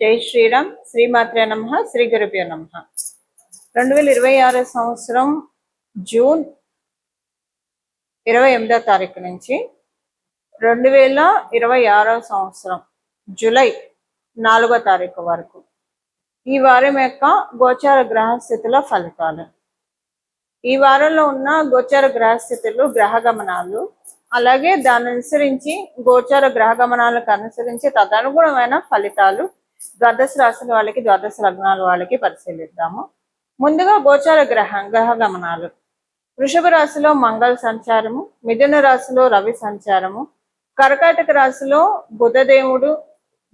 జై శ్రీరామ్. శ్రీమాత్రే నమః. శ్రీ గురుభ్యో నమః. 2026 సంవత్సరం జూన్ 28వ తారీఖు నుంచి 2026 సంవత్సరం జూలై 4వ తారీఖు వరకు ఈ వారం యొక్క గోచార గ్రహస్థితుల ఫలితాలు. ఈ వారంలో ఉన్న గోచార గ్రహస్థితులు, గ్రహగమనాలు, అలాగే దాన్ని అనుసరించి గోచార గ్రహగమనాలకు అనుసరించి తదనుగుణమైన ఫలితాలు ద్వాదశ రాశుల వాళ్ళకి, ద్వాదశ లగ్నాల వాళ్ళకి పరిశీలిద్దాము. ముందుగా గోచార గ్రహగమనాలు. వృషభ రాశిలో మంగళ సంచారము, మిథున రాశిలో రవి సంచారము, కర్కాటక రాశిలో బుధదేవుడు,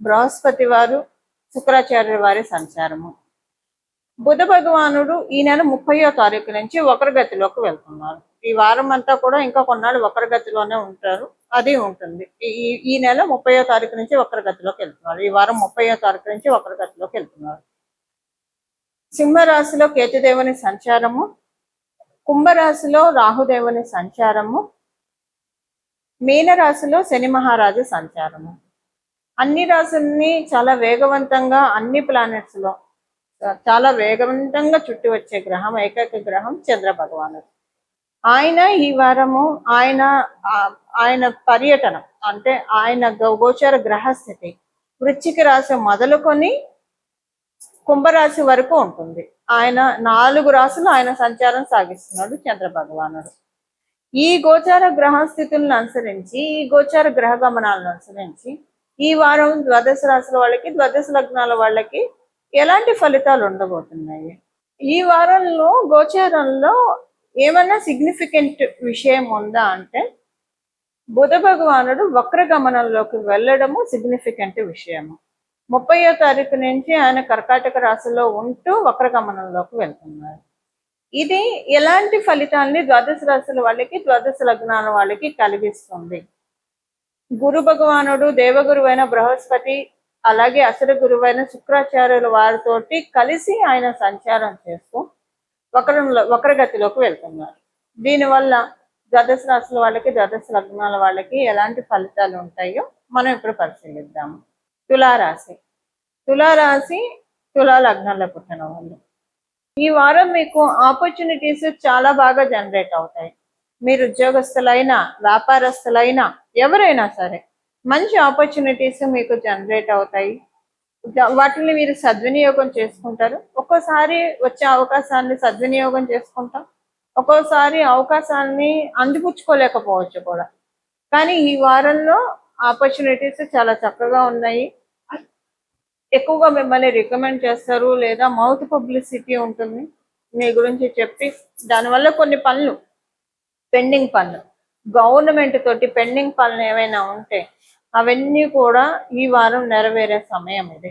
బృహస్పతి వారు, శుక్రాచార్య వారి సంచారము. బుధ భగవానుడు ఈ నెల 30వ తారీఖు నుంచి వక్రగతిలోకి వెళ్తున్నారు. ఈ వారం అంతా కూడా ఇంకా కొన్నాళ్ళు వక్రగతిలోనే ఉంటారు, అది ఉంటుంది. ఈ నెల 30వ తారీఖు నుంచి వక్రగతిలోకి వెళ్తున్నారు. ఈ వారం 30వ తారీఖు నుంచి వక్రగతిలోకి వెళ్తున్నారు. సింహరాశిలో కేతుదేవుని సంచారము, కుంభరాశిలో రాహుదేవుని సంచారము, మీనరాశిలో శని మహారాజు సంచారము. అన్ని రాశుల్ని చాలా వేగవంతంగా, అన్ని ప్లానెట్స్ లో చాలా వేగవంతంగా చుట్టి వచ్చే గ్రహం, ఏకైక గ్రహం చంద్ర భగవానుడు. ఆయన ఈ వారము ఆయన పర్యటన అంటే ఆయన గోచార గ్రహస్థితి వృశ్చిక రాశి మొదలుకొని కుంభరాశి వరకు ఉంటుంది. ఆయన 4 రాశులు ఆయన సంచారం సాగిస్తున్నాడు చంద్ర భగవానుడు. ఈ గోచార గ్రహస్థితులను అనుసరించి, ఈ గోచార గ్రహ గమనాలను అనుసరించి ఈ వారం ద్వాదశ రాశుల వాళ్ళకి, ద్వాదశ లగ్నాల వాళ్ళకి ఎలాంటి ఫలితాలు ఉండబోతున్నాయి? ఈ వారంలో గోచారంలో ఏమన్నా సిగ్నిఫికెంట్ విషయం ఉందా అంటే, బుధ భగవానుడు వక్ర గమనంలోకి వెళ్ళడము సిగ్నిఫికెంట్ విషయము. 30వ తారీఖు నుంచి ఆయన కర్కాటక రాశిలో ఉంటూ వక్ర గమనంలోకి వెళ్తున్నారు. ఇది ఎలాంటి ఫలితాన్ని ద్వాదశ రాశుల వాళ్ళకి, ద్వాదశ లగ్నాల వాళ్ళకి కలిగిస్తుంది? గురు భగవానుడు, దేవగురువైన బృహస్పతి, అలాగే అసుర గురువైన శుక్రాచార్యుల వారితోటి కలిసి ఆయన సంచారం చేస్తూ వక్రగతిలోకి వెళ్తున్నారు. దీనివల్ల ద్వాదశ రాశుల వాళ్ళకి, ద్వాదశ లగ్నాల వాళ్ళకి ఎలాంటి ఫలితాలు ఉంటాయో మనం ఇప్పుడు పరిశీలిద్దాము. తులారాశి. తులారాశి తులా లగ్నాల్లో పుట్టిన వాళ్ళు. ఈ వారం మీకు ఆపర్చునిటీస్ చాలా బాగా జనరేట్ అవుతాయి. మీరు ఉద్యోగస్తులైనా, వ్యాపారస్తులైనా, ఎవరైనా సరే మంచి ఆపర్చునిటీస్ మీకు జనరేట్ అవుతాయి. వాటిని మీరు సద్వినియోగం చేసుకుంటారు. ఒక్కోసారి వచ్చే అవకాశాన్ని సద్వినియోగం చేసుకుంటాం, ఒక్కోసారి అవకాశాన్ని అందిపుచ్చుకోలేకపోవచ్చు కూడా. కానీ ఈ వారంలో ఆపర్చునిటీస్ చాలా చక్కగా ఉన్నాయి. ఎక్కువగా మిమ్మల్ని రికమెండ్ చేస్తారు, లేదా మౌత్ పబ్లిసిటీ ఉంటుంది మీ గురించి చెప్పి, దానివల్ల కొన్ని పనులు, పెండింగ్ పనులు, గవర్నమెంట్ తోటి పెండింగ్ పనులు ఏమైనా ఉంటే అవన్నీ కూడా ఈ వారం నెరవేరే సమయం ఇది.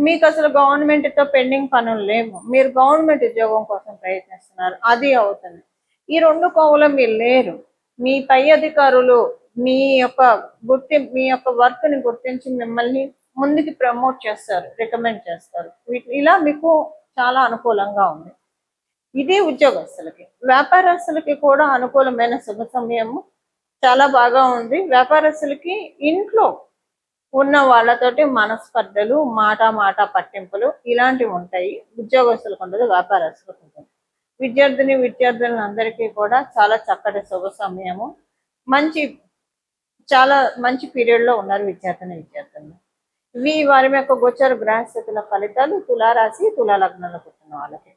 మీకు అసలు గవర్నమెంట్తో పెండింగ్ పనులు లేవు, మీరు గవర్నమెంట్ ఉద్యోగం కోసం ప్రయత్నిస్తున్నారు, అది అవుతుంది. ఈ 2 కోవలో మీరు లేరు. మీ పై అధికారులు మీ యొక్క వర్క్ని గుర్తించి మిమ్మల్ని ముందుకి ప్రమోట్ చేస్తారు, రికమెండ్ చేస్తారు. ఇలా మీకు చాలా అనుకూలంగా ఉంది. ఇది ఉద్యోగస్తులకి. వ్యాపారస్తులకి కూడా అనుకూలమైన శుభ సమయము, చాలా బాగా ఉంది. వ్యాపారస్తులకి ఇంట్లో ఉన్న వాళ్ళతోటి మనస్పర్ధలు, మాట పట్టింపులు ఇలాంటివి ఉంటాయి. ఉద్యోగస్తులకు ఉండదు, వ్యాపారస్తులకు ఉంటుంది. విద్యార్థులందరికీ కూడా చాలా చక్కటి శుభ సమయము, చాలా మంచి పీరియడ్లో ఉన్నారు విద్యార్థులు. ఇవి వారి యొక్క గోచర గ్రహస్థితుల ఫలితాలు తులారాశి, తులా లగ్నంలో పుట్టిన వాళ్ళకి.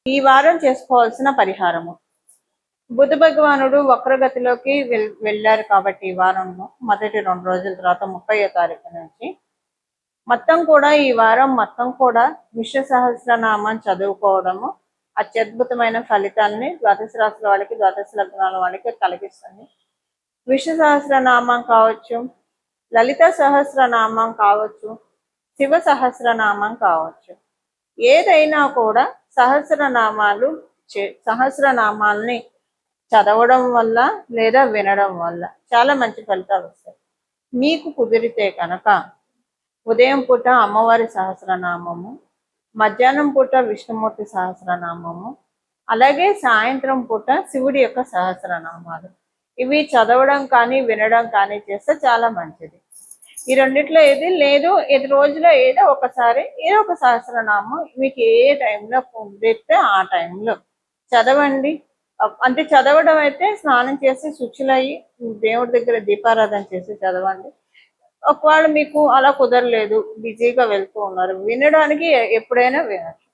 ఈ వారం చేసుకోవాల్సిన పరిహారము. బుధ భగవానుడు వక్రగతిలోకి వెళ్ళారు కాబట్టి ఈ వారంలో మొదటి 2 రోజుల తర్వాత 30వ తారీఖు నుంచి ఈ వారం మొత్తం కూడా విష్ణు సహస్రనామం చదువుకోవడము అత్యద్భుతమైన ఫలితాలని ద్వాదశ రాశుల వాళ్ళకి, ద్వాదశ లగ్నాల వాళ్ళకి కలిగిస్తుంది. విష్ణు సహస్రనామం కావచ్చు, లలిత సహస్రనామం కావచ్చు, శివ సహస్రనామం కావచ్చు, ఏదైనా కూడా సహస్రనామాల్ని చదవడం వల్ల లేదా వినడం వల్ల చాలా మంచి ఫలితాలు వస్తాయి. మీకు కుదిరితే కనుక ఉదయం పూట అమ్మవారి సహస్రనామము, మధ్యాహ్నం పూట విష్ణుమూర్తి సహస్రనామము, అలాగే సాయంత్రం పూట శివుడి యొక్క సహస్రనామాలు, ఇవి చదవడం కానీ వినడం కానీ చేస్తే చాలా మంచిది. ఈ రెండిట్లో ఏది లేదు, ఏది రోజులో ఏదో ఒకసారి ఏదో ఒక సహస్రనామం మీకు ఏ టైంలో కుదిరితే ఆ టైంలో చదవండి. అంటే చదవడం అయితే స్నానం చేసి శుచులయ్యి దేవుడి దగ్గర దీపారాధన చేసి చదవండి. ఒకవేళ మీకు అలా కుదరలేదు, బిజీగా వెళ్తూ ఉన్నారు, వినడానికి ఎప్పుడైనా వినచ్చు.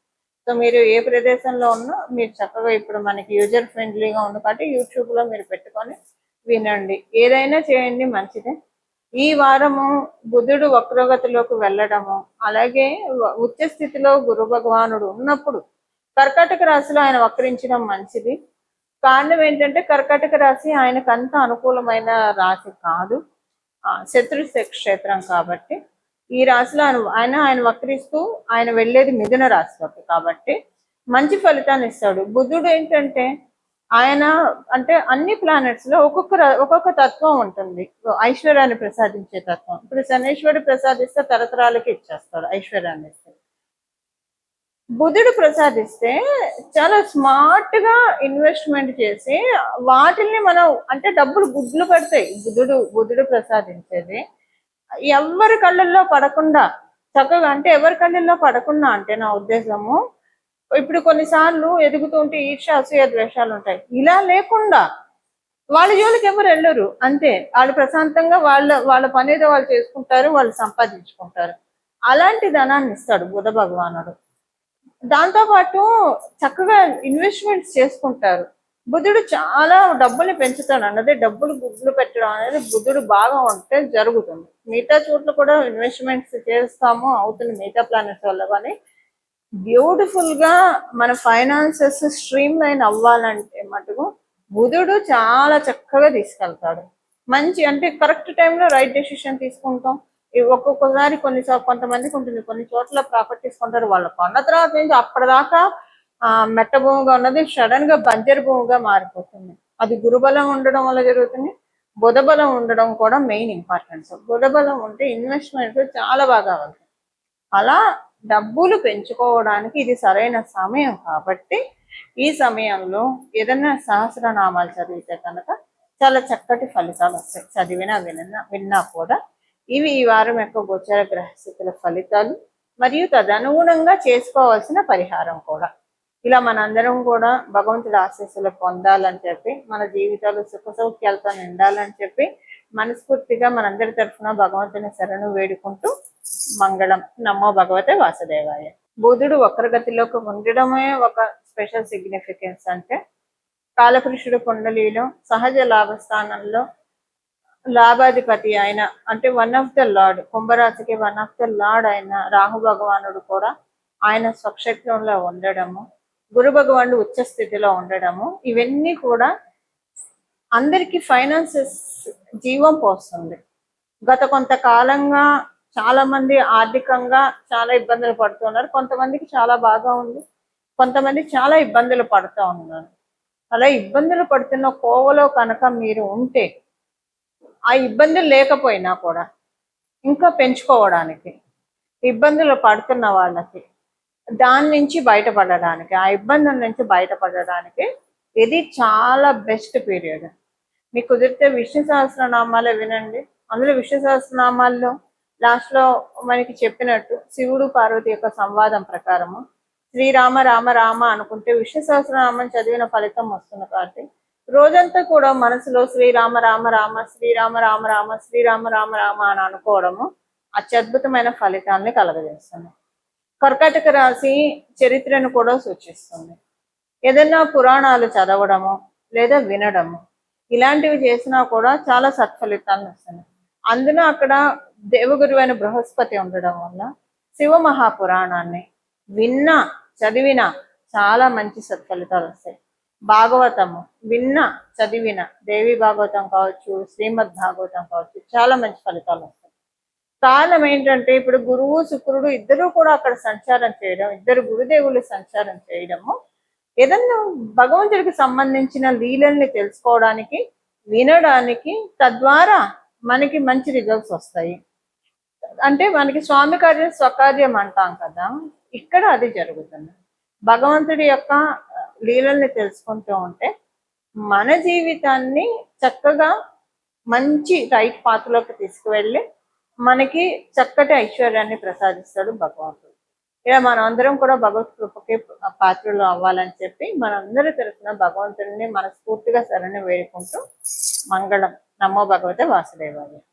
సో మీరు ఏ ప్రదేశంలో ఉన్నా మీరు చక్కగా ఇప్పుడు మనకి యూజర్ ఫ్రెండ్లీగా ఉంది కాబట్టి యూట్యూబ్లో మీరు పెట్టుకొని వినండి. ఏదైనా చేయండి మంచిదే. ఈ వారము బుధుడు వక్రగతిలోకి వెళ్ళడము, అలాగే ఉచ్చ స్థితిలో గురు భగవానుడు ఉన్నప్పుడు కర్కాటక రాశిలో ఆయన వక్రించడం మంచిది. కారణం ఏంటంటే కర్కాటక రాశి ఆయనకంత అనుకూలమైన రాశి కాదు, శత్రు క్షేత్రం కాబట్టి. ఈ రాశిలో ఆయన వక్రిస్తూ ఆయన వెళ్ళేది మిథున రాశిలోకి కాబట్టి మంచి ఫలితాన్ని ఇస్తాడు. బుధుడు ఏంటంటే ఆయన అంటే అన్ని ప్లానెట్స్ లో ఒక్కొక్క తత్వం ఉంటుంది, ఐశ్వర్యాన్ని ప్రసాదించే తత్వం. ఇప్పుడు శనేశ్వరుడు ప్రసాదిస్తే తరతరాలకి ఇచ్చేస్తాడు ఐశ్వర్యాన్ని ఇస్తే. బుధుడు ప్రసాదిస్తే చాలా స్మార్ట్ గా ఇన్వెస్ట్మెంట్ చేసి వాటిల్ని మనం అంటే డబ్బులు గుడ్లు పడతాయి. బుధుడు ప్రసాదించేది ఎవరి కళ్ళల్లో పడకుండా చక్కగా, అంటే ఎవరి కళ్ళల్లో పడకుండా అంటే నా ఉద్దేశము, ఇప్పుడు కొన్నిసార్లు ఎదుగుతుంటే ఈర్ష్య అసూయ ద్వేషాలు ఉంటాయి, ఇలా లేకుండా వాళ్ళ జోలికి ఎవరు వెళ్ళరు, అంతే. వాళ్ళు ప్రశాంతంగా వాళ్ళ పని ఏదో వాళ్ళు చేసుకుంటారు, వాళ్ళు సంపాదించుకుంటారు. అలాంటి ధనాన్ని ఇస్తాడు బుధ భగవానుడు. దాంతోపాటు చక్కగా ఇన్వెస్ట్మెంట్స్ చేసుకుంటారు. బుధుడు చాలా డబ్బుల్ని పెంచుతాడు అన్నది, డబ్బులు గుడ్లు పెట్టడం అనేది బుధుడు బాగా ఉంటే జరుగుతుంది. మిగతా చోట్ల కూడా ఇన్వెస్ట్మెంట్స్ చేస్తాము అవుతుంది మిగతా ప్లానెట్స్ వల్ల, కానీ బ్యూటిఫుల్ గా మన ఫైనాన్సెస్ స్ట్రీమ్ లైన్ అవ్వాలంటే మటుకు బుధుడు చాలా చక్కగా తీసుకెళ్తాడు. మంచి అంటే కరెక్ట్ టైంలో రైట్ డెసిషన్ తీసుకుంటాం. ఒక్కొక్కసారి కొంతమందికి ఉంటుంది, కొన్ని చోట్ల ప్రాపర్టీస్ కొంటారు, వాళ్ళు కొన్న తర్వాత నుంచి అప్పటిదాకా మెట్ట భూమిగా ఉన్నది సడన్ గా బంజరు భూమిగా మారిపోతుంది. అది గురుబలం ఉండడం వల్ల జరుగుతుంది. బుధబలం ఉండడం కూడా మెయిన్ ఇంపార్టెన్స్. బుధబలం ఉంటే ఇన్వెస్ట్మెంట్ చాలా బాగా అవుతుంది. అలా డబ్బులు పెంచుకోవడానికి ఇది సరైన సమయం కాబట్టి ఈ సమయంలో ఏదైనా సహస్రనామాలు చదివితే కనుక చాలా చక్కటి ఫలితాలు వస్తాయి. చదివినా విన్నా కూడా ఇవి ఈ వారం యొక్క గోచర గ్రహస్థితుల ఫలితాలు మరియు తదనుగుణంగా చేసుకోవాల్సిన పరిహారం కూడా. ఇలా మనందరం కూడా భగవంతుడి ఆశీస్సులు పొందాలని చెప్పి, మన జీవితాలు సుఖ సౌఖ్యాలతో నిండాలని చెప్పి మనస్ఫూర్తిగా మనందరి తరఫున భగవంతుని శరణు వేడుకుంటూ మంగళం. నమో భగవతే వాసుదేవాయ. బుధుడు వక్రగతిలోకి ఉండడమే ఒక స్పెషల్ సిగ్నిఫికెన్స్. అంటే కాలపురుషుడు కుండలిలో సహజ లాభస్థానంలో లాభాధిపతి అయిన, అంటే వన్ ఆఫ్ ద లార్డ్, కుంభరాశికి వన్ ఆఫ్ ద లార్డ్ అయిన రాహు భగవానుడు కూడా ఆయన స్వక్షేత్రంలో ఉండడము, గురు భగవానుడు ఉచ్చ స్థితిలో ఉండడము, ఇవన్నీ కూడా అందరికి ఫైనాన్సెస్ జీవం పోస్తుంది. గత కొంతకాలంగా చాలా మంది ఆర్థికంగా చాలా ఇబ్బందులు పడుతున్నారు. కొంతమందికి చాలా బాగా ఉంది, కొంతమంది చాలా ఇబ్బందులు పడుతూ ఉన్నారు. అలా ఇబ్బందులు పడుతున్న కోవలో కనుక మీరు ఉంటే, ఆ ఇబ్బందులు లేకపోయినా కూడా ఇంకా పెంచుకోవడానికి, ఇబ్బందులు పడుతున్న వాళ్ళకి దాని నుంచి బయటపడడానికి, ఆ ఇబ్బందుల నుంచి బయటపడడానికి ఇది చాలా బెస్ట్ పీరియడ్. మీకు కుదిరితే విష్ణు సహస్రనామాలే వినండి. అందులో విష్ణు సహస్రనామాల్లో లాస్ట్లో మనకి చెప్పినట్టు శివుడు పార్వతి యొక్క సంవాదం ప్రకారము శ్రీరామ రామ రామ అనుకుంటే విష్ణు సహస్రనామం చదివిన ఫలితం వస్తుంది. కాబట్టి రోజంతా కూడా మనసులో శ్రీరామ రామ రామ శ్రీరామ రామ రామ శ్రీరామ రామ రామ అని అనుకోవడము అత్యద్భుతమైన ఫలితాన్ని కలగజేస్తుంది. కర్కాటక రాశి చరిత్రను కూడా సూచిస్తుంది. ఏదైనా పురాణాలు చదవడము లేదా వినడము ఇలాంటివి చేసినా కూడా చాలా సత్ఫలితాలను వస్తున్నాయి. అందులో అక్కడ దేవగురువైన బృహస్పతి ఉండడం వల్ల శివ మహాపురాణాన్ని విన్నా చదివినా చాలా మంచి సత్ఫలితాలు వస్తాయి. భాగవతము విన్నా చదివిన, దేవి భాగవతం కావచ్చు, శ్రీమద్ భాగవతం కావచ్చు, చాలా మంచి ఫలితాలు వస్తాయి. కారణం ఏంటంటే ఇప్పుడు గురువు శుక్రుడు ఇద్దరు కూడా అక్కడ సంచారం చేయడం, ఇద్దరు గురుదేవులు సంచారం చేయడము ఏదన్నా భగవంతుడికి సంబంధించిన లీలల్ని తెలుసుకోవడానికి, వినడానికి, తద్వారా మనకి మంచి రిజల్ట్స్ వస్తాయి. అంటే మనకి స్వామి కార్యం స్వకార్యం అంటాం కదా, ఇక్కడ అది జరుగుతుంది. భగవంతుడి యొక్క లీలల్ని తెలుసుకుంటూ ఉంటే మన జీవితాన్ని చక్కగా మంచి రైట్ పాత్రలోకి తీసుకువెళ్ళి మనకి చక్కటి ఐశ్వర్యాన్ని ప్రసాదిస్తాడు భగవంతుడు. ఇలా మనం అందరం కూడా భగవత్ కృపకి పాత్రలు అవ్వాలని చెప్పి మనందరి తరఫున భగవంతుడిని మనస్ఫూర్తిగా శరణి వేడుకుంటూ మంగళం. నమో భగవతే వాసుదేవాయ.